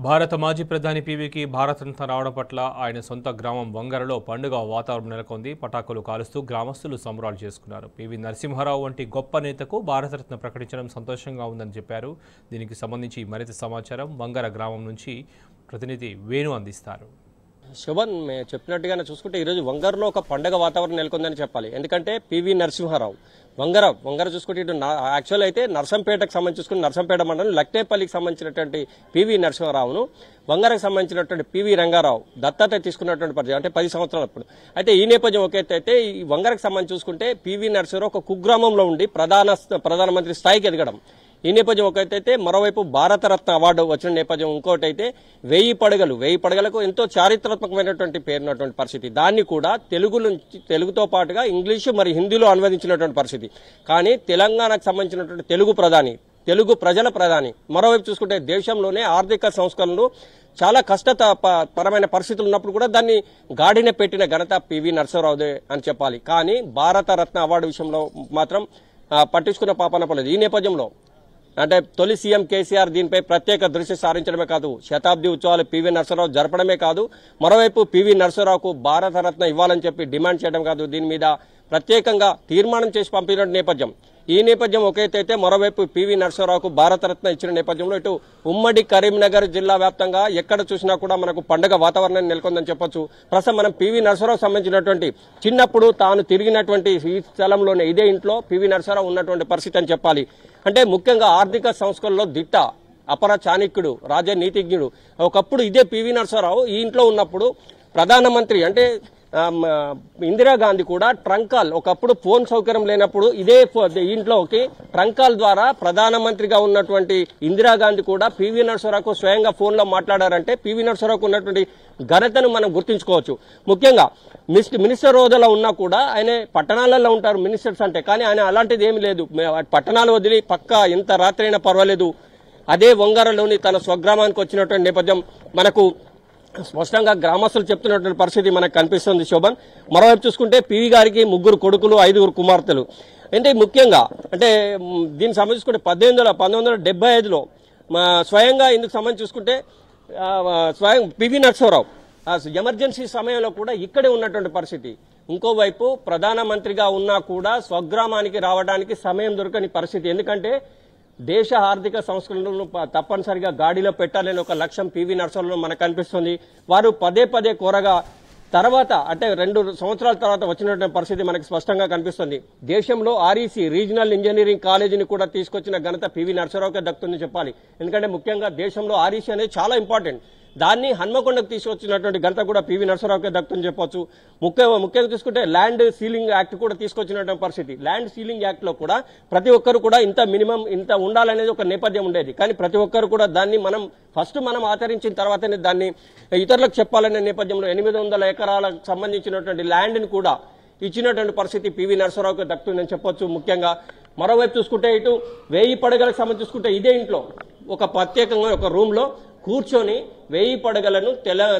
భారత మాజీ ప్రధాని పీవీకి భారతరత్న రావడం పట్ల ఆయన సొంత గ్రామం వంగరలో పండుగ వాతావరణం నెలకొంది. పటాకులు కాలుస్తూ గ్రామస్తులు సంబరాలు చేసుకున్నారు. పీవీ నరసింహారావు వంటి గొప్ప నేతకు భారతరత్న ప్రకటించడం సంతోషంగా ఉందని చెప్పారు. దీనికి సంబంధించి మరింత సమాచారం వంగర గ్రామం నుంచి ప్రతినిధి వేణు అందిస్తారు. శోభన్ చెప్పినట్టుగానే చూసుకుంటే ఈరోజు వంగరలో ఒక పండగ వాతావరణం నెలకొందని చెప్పాలి. ఎందుకంటే పీవీ నరసింహారావు వంగర చూసుకుంటే ఇటు యాక్చువల్ అయితే నర్సంపేటకు సంబంధించి చూసుకుని నర్సంపేట మండలం లక్నేపల్లికి సంబంధించినటువంటి పీవీ నరసింహారావును వంగరకు సంబంధించినటువంటి పీవీ రంగారావు దత్తత తీసుకున్నటువంటి పరిచయం అంటే 10 సంవత్సరాల అప్పుడు. అయితే ఈ నేపథ్యం అయితే ఈ వంగరకు సంబంధించి చూసుకుంటే పీవీ నరసింహారావు ఒక కుగ్రామంలో ఉండి ప్రధానమంత్రి స్థాయికి ఎదగడం ఈ నేపథ్యం ఒకటైతే, మరోవైపు భారతరత్న అవార్డు వచ్చిన నేపథ్యం ఇంకోటి అయితే 1000 పడగలకు ఎంతో చారిత్రాత్మకమైనటువంటి పేరున్నటువంటి పరిస్థితి. దాన్ని కూడా తెలుగుతో పాటుగా ఇంగ్లీషు మరి హిందీలో అనువదించినటువంటి పరిస్థితి. కానీ తెలంగాణకు సంబంధించినటువంటి తెలుగు ప్రజల ప్రధాని మరోవైపు చూసుకుంటే దేశంలోనే ఆర్థిక సంస్కరణలు చాలా కష్టపరమైన పరిస్థితులు ఉన్నప్పుడు కూడా దాన్ని గాడిన పెట్టిన ఘనత పీవీ నరసింహారావుదే అని చెప్పాలి. కానీ భారతరత్న అవార్డు విషయంలో మాత్రం పట్టించుకున్న పాపన పడలేదు. ఈ నేపథ్యంలో అంటే తొలి సీఎం కేసీఆర్ దీనిపై ప్రత్యేక దృష్టి సారించడమే కాదు, శతాబ్ది ఉత్సవాలు పీవీ నరసింహారావు జరపడమే కాదు, మరోవైపు పీవీ నరసింహారావుకు భారతరత్న ఇవ్వాలని చెప్పి డిమాండ్ చేయడం కాదు, దీని మీద ప్రత్యేకంగా తీర్మానం చేసి పంపిన నేపథ్యం. ఈ నేపథ్యం ఒకైతే మరోవైపు పీవీ నరసింహారావుకు భారతరత్న ఇచ్చిన నేపథ్యంలో ఇటు ఉమ్మడి కరీంనగర్ జిల్లా వ్యాప్తంగా ఎక్కడ చూసినా కూడా మనకు పండుగ వాతావరణం నెలకొందని చెప్పొచ్చు. ప్రస్తుతం మనం పీవీ నరసింహారావు సంబంధించినటువంటి చిన్నప్పుడు తాను తిరిగినటువంటి ఈ స్థలంలోనే ఇదే ఇంట్లో పీవీ నరసింహారావు ఉన్నటువంటి పరిస్థితి అని చెప్పాలి. అంటే ముఖ్యంగా ఆర్థిక సంస్కరణలో దిట్ట, అపర చాణక్యుడు, రాజనీతిజ్ఞుడు. ఒకప్పుడు ఇదే పీవీ నరసింహారావు ఈ ఇంట్లో ఉన్నప్పుడు ప్రధానమంత్రి అంటే ఇందిరాగాంధీ కూడా ట్రంకాల్, ఒకప్పుడు ఫోన్ సౌకర్యం లేనప్పుడు ఇదే ఇంట్లోకి ట్రంకాల్ ద్వారా ప్రధానమంత్రిగా ఉన్నటువంటి ఇందిరాగాంధీ కూడా పీవీ నరసింహారావుకు స్వయంగా ఫోన్లో మాట్లాడారంటే పీవీ నరసింహారావుకు ఉన్నటువంటి ఘనతను మనం గుర్తుంచుకోవచ్చు. ముఖ్యంగా మినిస్టర్ హోదాలో ఉన్నా కూడా ఆయన పట్టణాలలో ఉంటారు మినిస్టర్స్ అంటే, కానీ ఆయన అలాంటిది ఏమి లేదు. పట్టణాలు వదిలి పక్క ఎంత రాత్రి అయినా పర్వాలేదు అదే వంగరలోని తన స్వగ్రామానికి వచ్చినటువంటి నేపథ్యం మనకు స్పష్టంగా గ్రామస్తులు చెప్తున్నటువంటి పరిస్థితి మనకు కనిపిస్తుంది. శోభన్, మరోవైపు చూసుకుంటే పీవీ గారికి 3 కొడుకులు 5 కుమార్తెలు. అంటే ముఖ్యంగా అంటే దీనికి సంబంధించుకుంటే 1975లో స్వయంగా ఇందుకు సంబంధించి చూసుకుంటే స్వయం పీవీ నరసింహారావు ఎమర్జెన్సీ సమయంలో కూడా ఇక్కడే ఉన్నటువంటి పరిస్థితి. ఇంకోవైపు ప్రధానమంత్రిగా ఉన్నా కూడా స్వగ్రామానికి రావడానికి సమయం దొరకని పరిస్థితి. ఎందుకంటే దేశ ఆర్థిక సంస్కరణలను తప్పనిసరిగా గాడిలో పెట్టాలని ఒక లక్ష్యం పీవీ నరసింహారావు మనకు కనిపిస్తుంది. వారు పదే కోరగా తర్వాత అంటే 2 సంవత్సరాల తర్వాత వచ్చినటువంటి పరిస్థితి మనకు స్పష్టంగా కనిపిస్తుంది. దేశంలో ఆర్ఈసీ రీజనల్ ఇంజనీరింగ్ కాలేజీని కూడా తీసుకొచ్చిన ఘనత పీవీ నరసింహారావుకే దక్కుతుందని చెప్పాలి. ఎందుకంటే ముఖ్యంగా దేశంలో ఆర్ఈసీ అనేది చాలా ఇంపార్టెంట్. దాన్ని హన్మకొండకు తీసుకొచ్చినటువంటి ఘనత కూడా పీవీ నరసింహారావుకే దక్కుతుందని చెప్పొచ్చు. ముఖ్యంగా చూసుకుంటే ల్యాండ్ సీలింగ్ యాక్ట్ కూడా తీసుకొచ్చినటువంటి పరిస్థితి. ల్యాండ్ సీలింగ్ యాక్ట్ లో కూడా ప్రతి ఒక్కరు కూడా ఇంత మినిమం ఇంత ఉండాలనేది ఒక నేపథ్యం ఉండేది. కానీ ప్రతి ఒక్కరు కూడా దాన్ని మనం ఆచరించిన తర్వాతనే దాన్ని ఇతరులకు చెప్పాలనే నేపథ్యంలో 800 ఎకరాలకు సంబంధించినటువంటి ల్యాండ్ ని కూడా ఇచ్చినటువంటి పరిస్థితి పీవీ నరసింహారావుకి దక్కుతుందని చెప్పొచ్చు. ముఖ్యంగా మరోవైపు చూసుకుంటే ఇటు 1000 పడగలకు సంబంధించి చూసుకుంటే ఇదే ఇంట్లో ఒక ప్రత్యేకంగా ఒక రూమ్ లో కూర్చొని 1000 పడగలను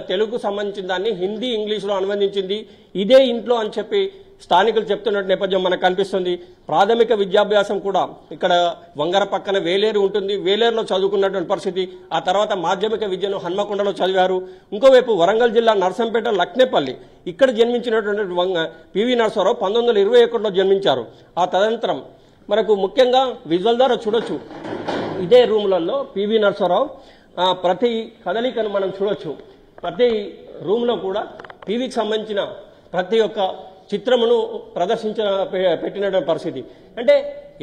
తెలుగు సంబంధించిన దాన్ని హిందీ ఇంగ్లీష్లో అనువదించింది ఇదే ఇంట్లో అని చెప్పి స్థానికులు చెప్తున్న నేపథ్యం మనకు కనిపిస్తుంది. ప్రాథమిక విద్యాభ్యాసం కూడా ఇక్కడ వంగర పక్కన వేలేరు ఉంటుంది, వేలేరులో చదువుకున్నటువంటి పరిస్థితి. ఆ తర్వాత మాధ్యమిక విద్యను హన్మకొండలో చదివారు. ఇంకోవైపు వరంగల్ జిల్లా నర్సంపేట లక్నేపల్లి ఇక్కడ జన్మించినటువంటి పీవీ నరసింహారావు 1921లో జన్మించారు. ఆ తదనంతరం మనకు ముఖ్యంగా విజువల్ ద్వారా చూడొచ్చు ఇదే రూములలో పీవీ నరసింహారావు ప్రతి కదలికను మనం చూడొచ్చు. ప్రతి రూమ్ లో కూడా పీవీకి సంబంధించిన ప్రతి ఒక్క చిత్రమును పెట్టిన పరిస్థితి. అంటే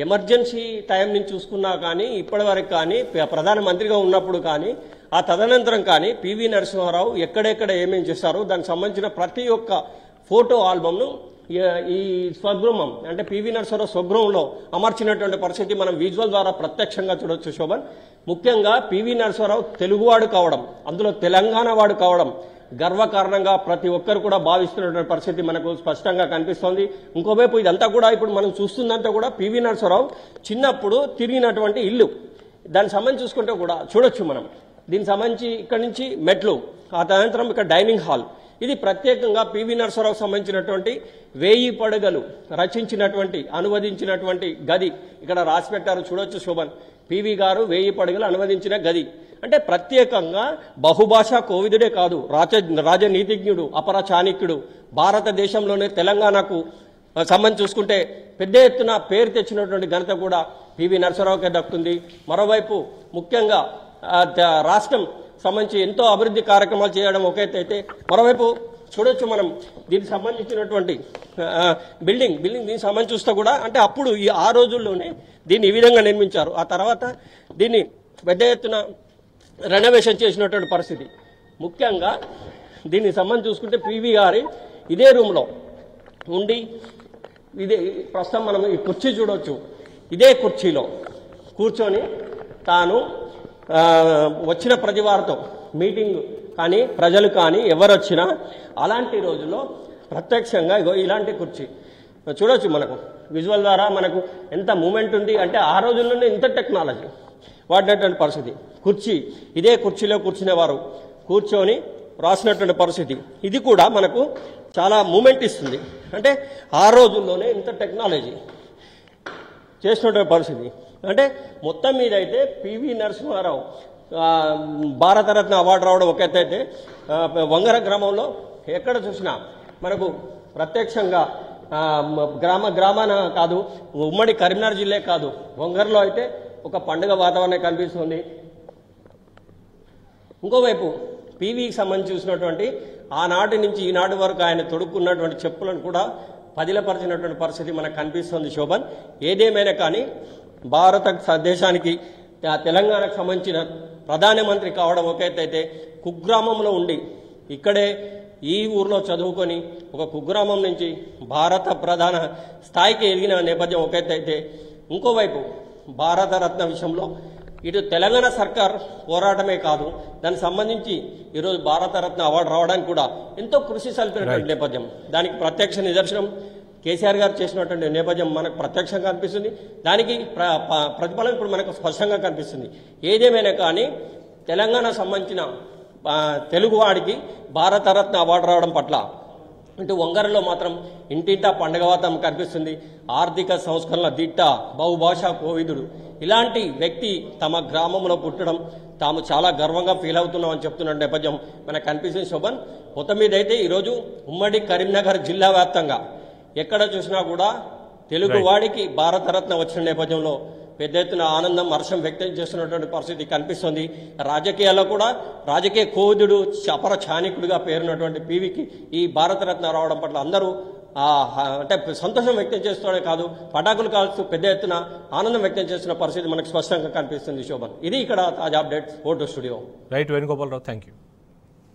ఎమర్జెన్సీ టైం నుంచి చూసుకున్నా కానీ ఇప్పటి వరకు కానీ ప్రధానమంత్రిగా ఉన్నప్పుడు కానీ ఆ తదనంతరం కానీ పీవీ నరసింహారావు ఎక్కడెక్కడ ఏమేమి చేశారో దానికి సంబంధించిన ప్రతి ఒక్క ఫోటో ఆల్బమ్ను ఈ స్వగృహం అంటే పీవీ నరసింహారావు స్వగృహంలో అమర్చినటువంటి పరిస్థితి మనం విజువల్ ద్వారా ప్రత్యక్షంగా చూడొచ్చు. శోభన్, ముఖ్యంగా పీవీ నరసింహారావు తెలుగువాడు కావడం, అందులో తెలంగాణ వాడు కావడం గర్వకారణంగా ప్రతి ఒక్కరు కూడా భావిస్తున్నటువంటి పరిస్థితి మనకు స్పష్టంగా కనిపిస్తోంది. ఇంకోవైపు ఇదంతా కూడా ఇప్పుడు మనం చూస్తుందంతా కూడా పీవీ నరసింహారావు చిన్నప్పుడు తిరిగినటువంటి ఇల్లు. దానికి సంబంధించి చూసుకుంటే కూడా చూడొచ్చు మనం. దీనికి సంబంధించి ఇక్కడ నుంచి మెట్లు, ఆ తదనంతరం ఇక్కడ డైనింగ్ హాల్, ఇది ప్రత్యేకంగా పీవీ నరసింహారావుకు సంబంధించినటువంటి 1000 పడగలు రచించినటువంటి అనువదించినటువంటి గది ఇక్కడ రాసి పెట్టారు చూడొచ్చు. శోభన్, పీవీ గారు 1000 పడగలు అనువదించిన గది అంటే ప్రత్యేకంగా బహుభాషా కోవిదుడే కాదు, రాజనీతిజ్ఞుడు, అపర చాణక్యుడు, భారతదేశంలోనే తెలంగాణకు సంబంధించి చూసుకుంటే పెద్ద ఎత్తున పేరు తెచ్చినటువంటి ఘనత కూడా పివి నరసింహారావుకే దక్కుతుంది. మరోవైపు ముఖ్యంగా రాష్ట్రం సంబంధించి ఎంతో అభివృద్ధి కార్యక్రమాలు చేయడం ఒక ఎత్తు అయితే, మరోవైపు చూడొచ్చు మనం దీనికి సంబంధించినటువంటి బిల్డింగ్ దీనికి సంబంధించి చూస్తే కూడా అంటే అప్పుడు ఆ రోజుల్లోనే దీన్ని ఈ విధంగా నిర్మించారు. ఆ తర్వాత దీన్ని పెద్ద ఎత్తున రెనోవేషన్ చేసినటువంటి పరిస్థితి. ముఖ్యంగా దీనికి సంబంధించి చూసుకుంటే పివి గారి ఇదే రూమ్లో ఉండి ఇదే ప్రస్తుతం మనం ఈ కుర్చీ చూడవచ్చు. ఇదే కుర్చీలో కూర్చొని తాను వచ్చిన ప్రతి వారితో మీటింగ్ కానీ ప్రజలు కానీ ఎవరు వచ్చినా అలాంటి రోజుల్లో ప్రత్యక్షంగా ఇలాంటి కుర్చీ చూడొచ్చు. మనకు విజువల్ ద్వారా మనకు ఎంత మూమెంట్ ఉంది అంటే ఆ రోజుల్లోనే ఇంత టెక్నాలజీ వాడినటువంటి పరిస్థితి. కుర్చీ ఇదే కుర్చీలో కూర్చునేవారు, కూర్చొని రాసినటువంటి పరిస్థితి. ఇది కూడా మనకు చాలా మూమెంట్ ఇస్తుంది. అంటే ఆ రోజుల్లోనే ఇంత టెక్నాలజీ చేసినటువంటి పరిస్థితి. అంటే మొత్తం మీద అయితే పివి నరసింహారావు భారతరత్న అవార్డు రావడం ఒక ఎత్తు అయితే, వంగర గ్రామంలో ఎక్కడ చూసినా మనకు ప్రత్యక్షంగా గ్రామాన కాదు, ఉమ్మడి కరీంనగర్ జిల్లా కాదు, వంగరలో అయితే ఒక పండుగ వాతావరణం కనిపిస్తుంది. ఇంకోవైపు పీవీకి సంబంధించి చూసినటువంటి ఆనాటి నుంచి ఈనాటి వరకు ఆయన తొడుక్కున్నటువంటి చెప్పులను కూడా పదిలపరిచినటువంటి పరిస్థితి మనకు కనిపిస్తుంది శోభన్. ఏదేమైనా కానీ భారత దేశానికి తెలంగాణకు సంబంధించిన ప్రధానమంత్రి కావడం ఒక ఎత్తు అయితే, కుగ్రామంలో ఉండి ఇక్కడే ఈ ఊర్లో చదువుకొని ఒక కుగ్రామం నుంచి భారత ప్రధాన స్థాయికి ఎదిగిన నేపథ్యం ఒక ఎత్తు అయితే, ఇంకోవైపు భారతరత్న విషయంలో ఇటు తెలంగాణ సర్కార్ పోరాటమే కాదు, దానికి సంబంధించి ఈరోజు భారతరత్న అవార్డు రావడానికి కూడా ఎంతో కృషి సల్పినటువంటి నేపథ్యం. దానికి ప్రత్యక్ష నిదర్శనం కేసీఆర్ గారు చేసినటువంటి నేపథ్యం మనకు ప్రత్యక్షంగా కనిపిస్తుంది. దానికి ప్రతిఫలం ఇప్పుడు మనకు స్పష్టంగా కనిపిస్తుంది. ఏదేమైనా కానీ తెలంగాణ సంబంధించిన తెలుగువాడికి భారతరత్న అవార్డు రావడం పట్ల ఇటు వంగరలో మాత్రం ఇంటింటా పండుగ వాతావరణం కనిపిస్తుంది. ఆర్థిక సంస్కరణల దిట్ట, బహుభాషా కోవిదుడు ఇలాంటి వ్యక్తి తమ గ్రామంలో పుట్టడం తాము చాలా గర్వంగా ఫీల్ అవుతున్నామని చెప్తున్న నేపథ్యం మనకు కనిపిస్తుంది శోభన్. మొత్తం మీద అయితే ఈరోజు ఉమ్మడి కరీంనగర్ జిల్లా వ్యాప్తంగా ఎక్కడ చూసినా కూడా తెలుగువాడికి భారతరత్న వచ్చిన నేపథ్యంలో పెద్ద ఎత్తున ఆనందం, హర్షం వ్యక్తం చేస్తున్నటువంటి పరిస్థితి కనిపిస్తుంది. రాజకీయాల్లో కూడా రాజకీయ కోవిదుడు, అపర చాణక్యుడిగా పేరున్నటువంటి పీవీకి ఈ భారతరత్న రావడం పట్ల అందరూ అంటే సంతోషం వ్యక్తం చేస్తూనే కాదు, పటాకులు కాల్స్తూ పెద్ద ఎత్తున ఆనందం వ్యక్తం చేస్తున్న పరిస్థితి మనకు స్పష్టంగా కనిపిస్తుంది శోభన్. ఇది ఇక్కడ తాజా updates. Photo studio. Right Venugopala Rao, thank you.